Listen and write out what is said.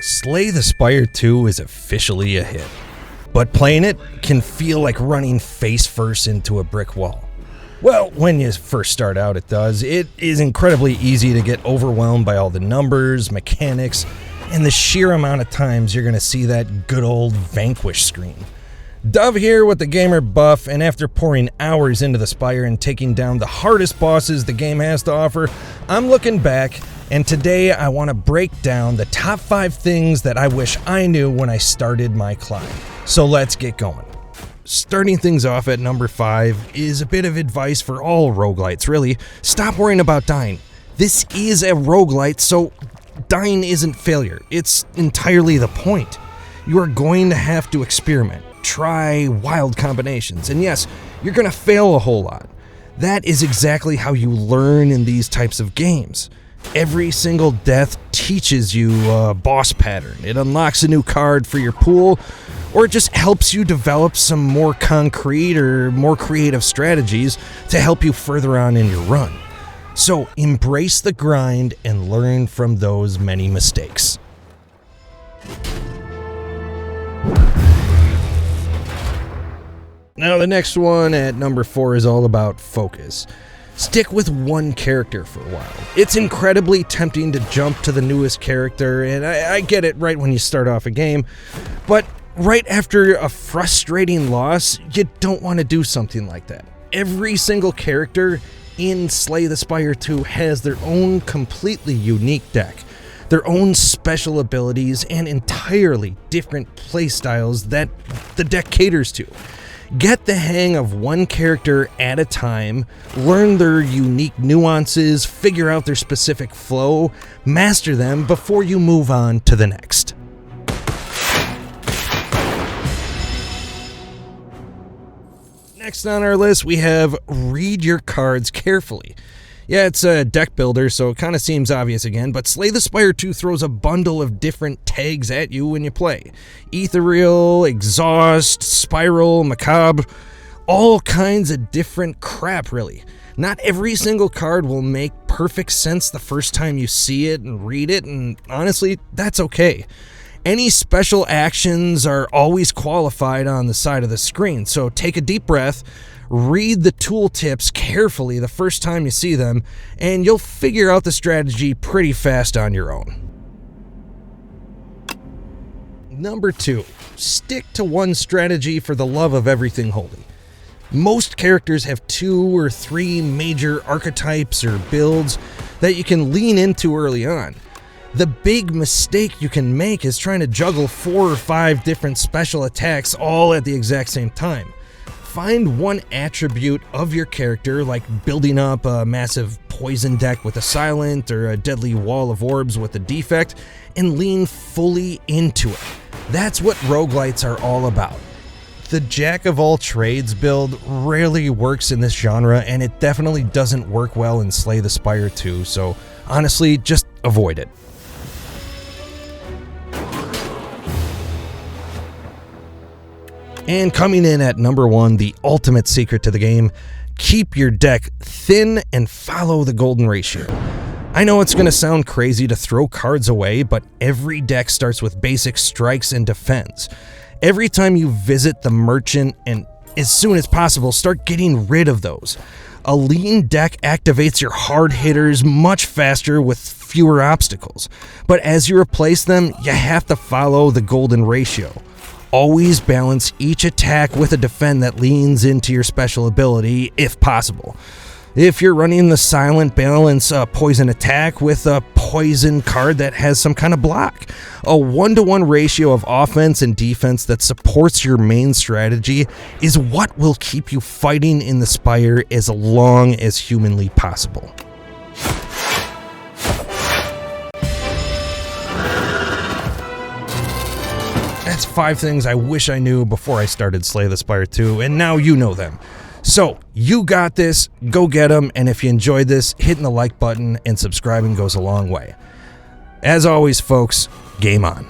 Slay the Spire 2 is officially a hit, but playing it can feel like running face first into a brick wall. Well, when you first start out it does. It is incredibly easy to get overwhelmed by all the numbers, mechanics, and the sheer amount of times you're going to see that good old Vanquish screen. Dove here with the gamer buff, and after pouring hours into the Spire and taking down the hardest bosses the game has to offer, I'm looking back, and today I want to break down the top 5 things that I wish I knew when I started my climb. So let's get going. Starting things off at number 5 is a bit of advice for all roguelites, really. Stop worrying about dying. This is a roguelite, so dying isn't failure. It's entirely the point. You are going to have to experiment. Try wild combinations, and yes, you're gonna fail a whole lot. That is exactly how you learn in these types of games. Every single death teaches you a boss pattern. It unlocks a new card for your pool, or it just helps you develop some more concrete or more creative strategies to help you further on in your run. So embrace the grind and learn from those many mistakes. Now the next one at number 4 is all about focus. Stick with one character for a while. It's incredibly tempting to jump to the newest character, and I get it right when you start off a game, but right after a frustrating loss, you don't want to do something like that. Every single character in Slay the Spire 2 has their own completely unique deck, their own special abilities, and entirely different playstyles that the deck caters to. Get the hang of one character at a time, learn their unique nuances, figure out their specific flow, master them before you move on to the next. Next on our list, we have read your cards carefully. Yeah, it's a deck builder, so it kind of seems obvious again, but Slay the Spire 2 throws a bundle of different tags at you when you play. Ethereal, Exhaust, Spiral, Macabre, all kinds of different crap, really. Not every single card will make perfect sense the first time you see it and read it, and honestly, that's okay. Any special actions are always qualified on the side of the screen, so take a deep breath, read the tooltips carefully the first time you see them, and you'll figure out the strategy pretty fast on your own. Number 2, stick to one strategy for the love of everything holy. Most characters have 2 or 3 major archetypes or builds that you can lean into early on. The big mistake you can make is trying to juggle 4 or 5 different special attacks all at the exact same time. Find one attribute of your character, like building up a massive poison deck with a silent or a deadly wall of orbs with a defect, and lean fully into it. That's what roguelites are all about. The jack of all trades build rarely works in this genre, and it definitely doesn't work well in Slay the Spire 2, so honestly, just avoid it. And coming in at number 1, the ultimate secret to the game, keep your deck thin and follow the golden ratio. I know it's going to sound crazy to throw cards away, but every deck starts with basic strikes and defense. Every time you visit the merchant, and as soon as possible, start getting rid of those. A lean deck activates your hard hitters much faster with fewer obstacles, but as you replace them, you have to follow the golden ratio. Always balance each attack with a defend that leans into your special ability, if possible. If you're running the silent, balance a poison attack with a poison card that has some kind of block. A 1-to-1 ratio of offense and defense that supports your main strategy is what will keep you fighting in the Spire as long as humanly possible. That's 5 things I wish I knew before I started Slay the Spire 2, and now you know them. So, you got this, go get them, and if you enjoyed this, hitting the like button and subscribing goes a long way. As always, folks, game on.